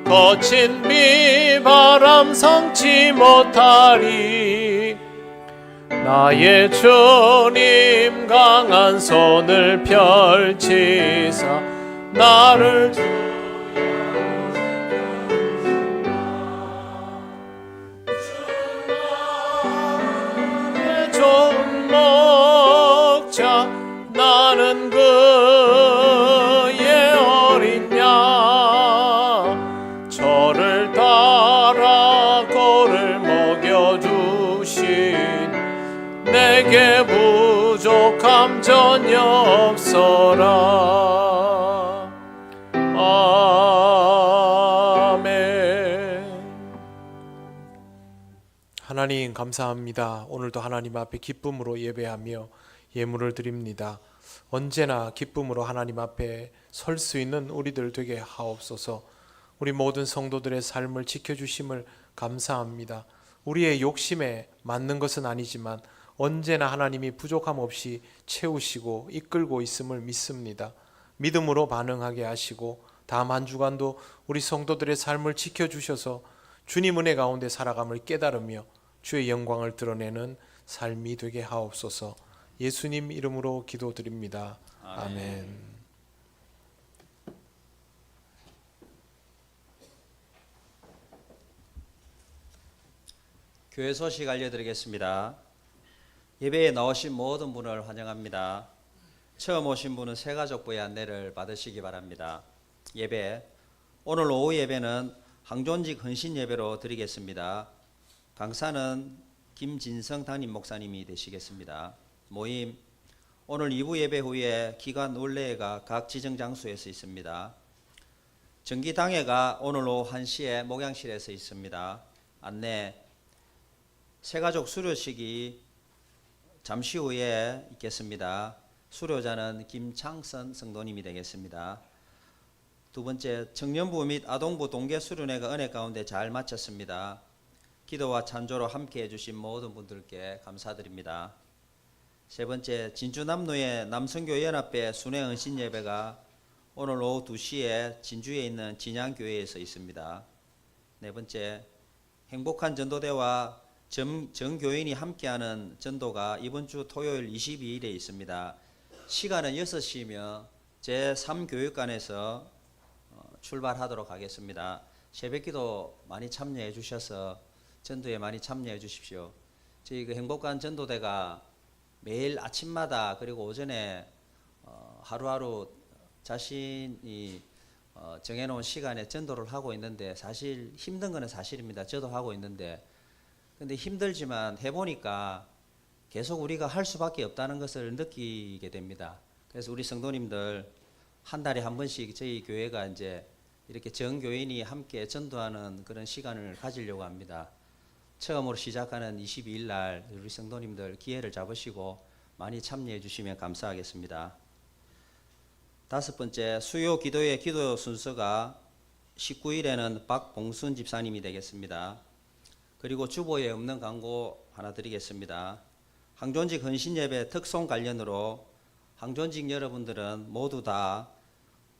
거친 비바람 성치 못하리. 나의 주님 강한 손을 펼치사 나를 주의 좋은 목자, 나는 그의 어린 양. 저를 따라 꼴을 먹여주신 내게 부족함 전혀 없어라. 아멘. 하나님 감사합니다. 오늘도 하나님 앞에 기쁨으로 예배하며 예물을 드립니다. 언제나 기쁨으로 하나님 앞에 설 수 있는 우리들 되게 하옵소서. 우리 모든 성도들의 삶을 지켜주심을 감사합니다. 우리의 욕심에 맞는 것은 아니지만 언제나 하나님이 부족함 없이 채우시고 이끌고 있음을 믿습니다. 믿음으로 반응하게 하시고 다음 한 주간도 우리 성도들의 삶을 지켜주셔서 주님 은혜 가운데 살아감을 깨달으며 주의 영광을 드러내는 삶이 되게 하옵소서. 예수님 이름으로 기도드립니다. 아멘. 교회 소식 알려드리겠습니다. 예배에 나오신 모든 분을 환영합니다. 처음 오신 분은 새가족부의 안내를 받으시기 바랍니다. 예배, 오늘 오후 예배는 항존직 헌신 예배로 드리겠습니다. 강사는 김진성 담임 목사님이 되시겠습니다. 모임, 오늘 2부 예배 후에 기관 원례회가 각 지정 장소에서 있습니다. 정기당회가 오늘 오후 1시에 목양실에서 있습니다. 안내, 새가족 수료식이 잠시 후에 있겠습니다. 수료자는 김창선 성도님이 되겠습니다. 두 번째, 청년부 및 아동부 동계 수련회가 은혜 가운데 잘 마쳤습니다. 기도와 찬조로 함께 해주신 모든 분들께 감사드립니다. 세 번째, 진주남로의 남성교연합회 순회헌신 예배가 오늘 오후 2시에 진주에 있는 진양교회에서 있습니다. 네 번째, 행복한 전도대와 정교인이 함께하는 전도가 이번 주 토요일 22일에 있습니다. 시간은 6시이며 제3교육관에서 출발하도록 하겠습니다. 새벽기도 많이 참여해 주셔서 전도에 많이 참여해 주십시오. 저희 그 행복관 전도대가 매일 아침마다 그리고 오전에 하루하루 자신이 정해놓은 시간에 전도를 하고 있는데, 사실 힘든 거는 사실입니다. 저도 하고 있는데, 근데 힘들지만 해보니까 계속 우리가 할 수밖에 없다는 것을 느끼게 됩니다. 그래서 우리 성도님들 한 달에 한 번씩 저희 교회가 이제 이렇게 전교인이 함께 전도하는 그런 시간을 가지려고 합니다. 처음으로 시작하는 22일 날 우리 성도님들 기회를 잡으시고 많이 참여해 주시면 감사하겠습니다. 다섯 번째, 수요 기도의 기도 순서가 19일에는 박봉순 집사님이 되겠습니다. 그리고 주보에 없는 광고 하나 드리겠습니다. 항존직 헌신예배 특송 관련으로 항존직 여러분들은 모두 다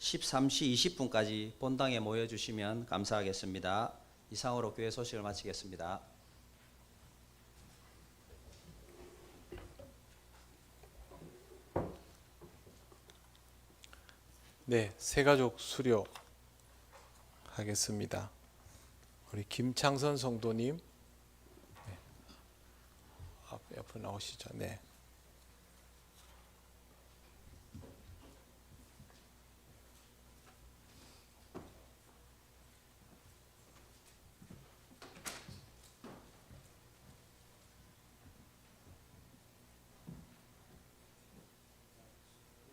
13시 20분까지 본당에 모여주시면 감사하겠습니다. 이상으로 교회 소식을 마치겠습니다. 네, 새가족 수료 하겠습니다. 우리 김창선 성도님, 네. 옆으로 나오시죠. 네.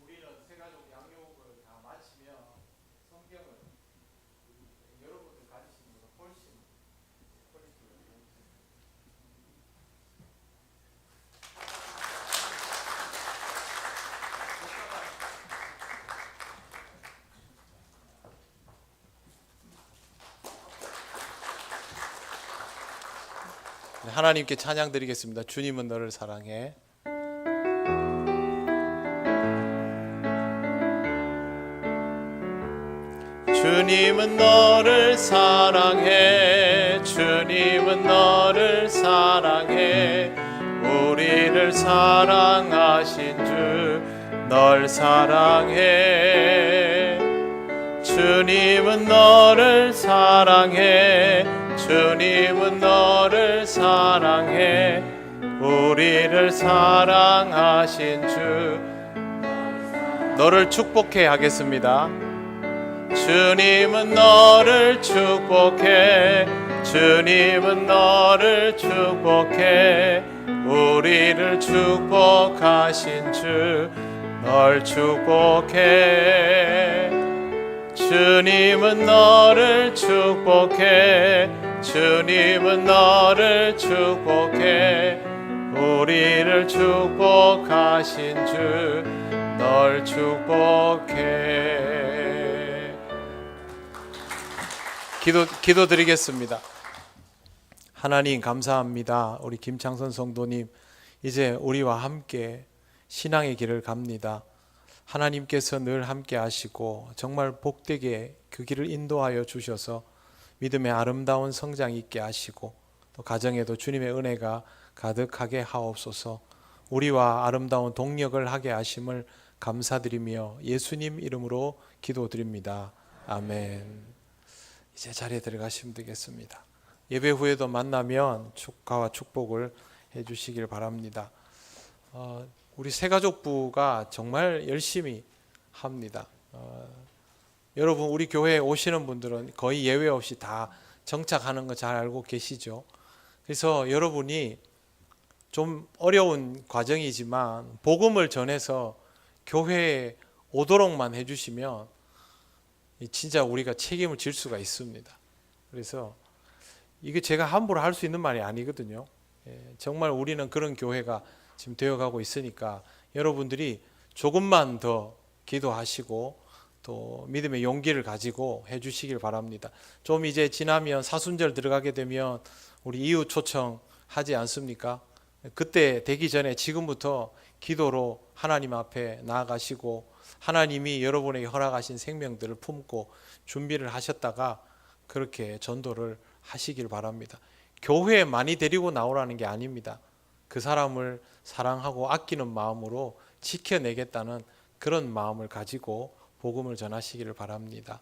우리는 새가족 양육을 다 마치면 성경을 여러분들 가지시는 것보다 훨씬 하나님께 찬양 드리겠습니다. 주님은 너를 사랑해. 주님은 너를 사랑해. 주님은 너를 사랑해. 우리를 사랑하신 주 널 사랑해. 주님은 너를 사랑해. 주님은 너를 사랑해. 우리를 사랑하신 주 너를 축복해 하겠습니다. 주님은 너를 축복해. 주님은 너를 축복해. 우리를 축복하신 주 널 축복해. 주님은 너를 축복해. 주님은 너를 축복해. 우리를 축복하신 주 널 축복해. 기도 드리겠습니다. 하나님 감사합니다. 우리 김창선 성도님 이제 우리와 함께 신앙의 길을 갑니다. 하나님께서 늘 함께 하시고 정말 복되게 그 길을 인도하여 주셔서 믿음의 아름다운 성장 있게 하시고 또 가정에도 주님의 은혜가 가득하게 하옵소서. 우리와 아름다운 동력을 하게 하심을 감사드리며 예수님 이름으로 기도드립니다. 아멘. 이제 자리에 들어가시면 되겠습니다. 예배 후에도 만나면 축하와 축복을 해주시길 바랍니다. 우리 새가족부가 정말 열심히 합니다. 여러분 우리 교회에 오시는 분들은 거의 예외 없이 다 정착하는 거 잘 알고 계시죠? 그래서 여러분이 좀 어려운 과정이지만 복음을 전해서 교회에 오도록만 해주시면 진짜 우리가 책임을 질 수가 있습니다. 그래서 이게 제가 함부로 할 수 있는 말이 아니거든요. 정말 우리는 그런 교회가 지금 되어가고 있으니까 여러분들이 조금만 더 기도하시고 또 믿음의 용기를 가지고 해주시길 바랍니다. 좀 이제 지나면 사순절 들어가게 되면 우리 이웃 초청하지 않습니까? 그때 되기 전에 지금부터 기도로 하나님 앞에 나아가시고 하나님이 여러분에게 허락하신 생명들을 품고 준비를 하셨다가 그렇게 전도를 하시길 바랍니다. 교회에 많이 데리고 나오라는 게 아닙니다. 그 사람을 사랑하고 아끼는 마음으로 지켜내겠다는 그런 마음을 가지고 복음을 전하시기를 바랍니다.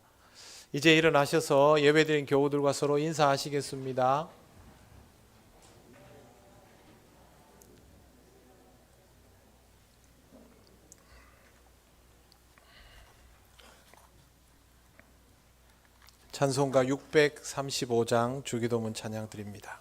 이제 일어나셔서 예배드린 교우들과 서로 인사하시겠습니다. 찬송가 635장 주기도문 찬양 드립니다.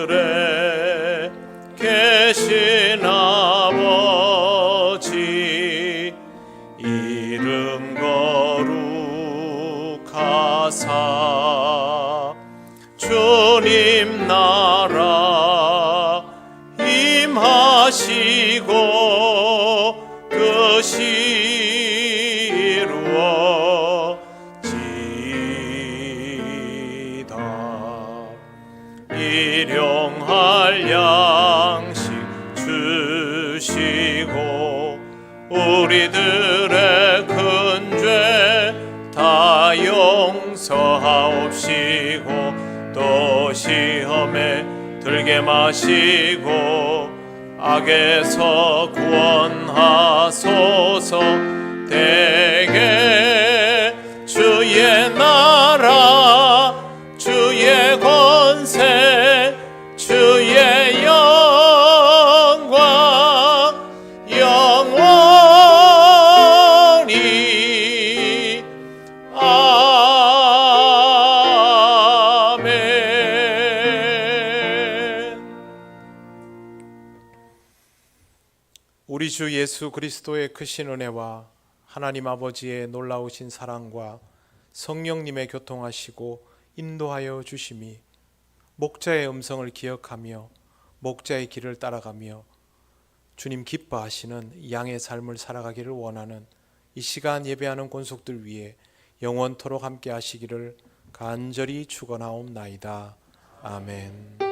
하늘에 계신 아버지 이름 거룩하사 주님 나라 임하시고 뜻이 일용할 양식 주시고 우리들의 큰 죄 다 용서하옵시고 또 시험에 들게 마시고 악에서 구원하소서. 대개 주의 나라 주의 권세 주의 영광 영원히 아멘. 우리 주 예수 그리스도의 크신 은혜와 하나님 아버지의 놀라우신 사랑과 성령님의 교통하시고 인도하여 주심이 목자의 음성을 기억하며 목자의 길을 따라가며 주님 기뻐하시는 양의 삶을 살아가기를 원하는 이 시간 예배하는 권속들 위해 영원토록 함께 하시기를 간절히 축원하옵나이다. 아멘.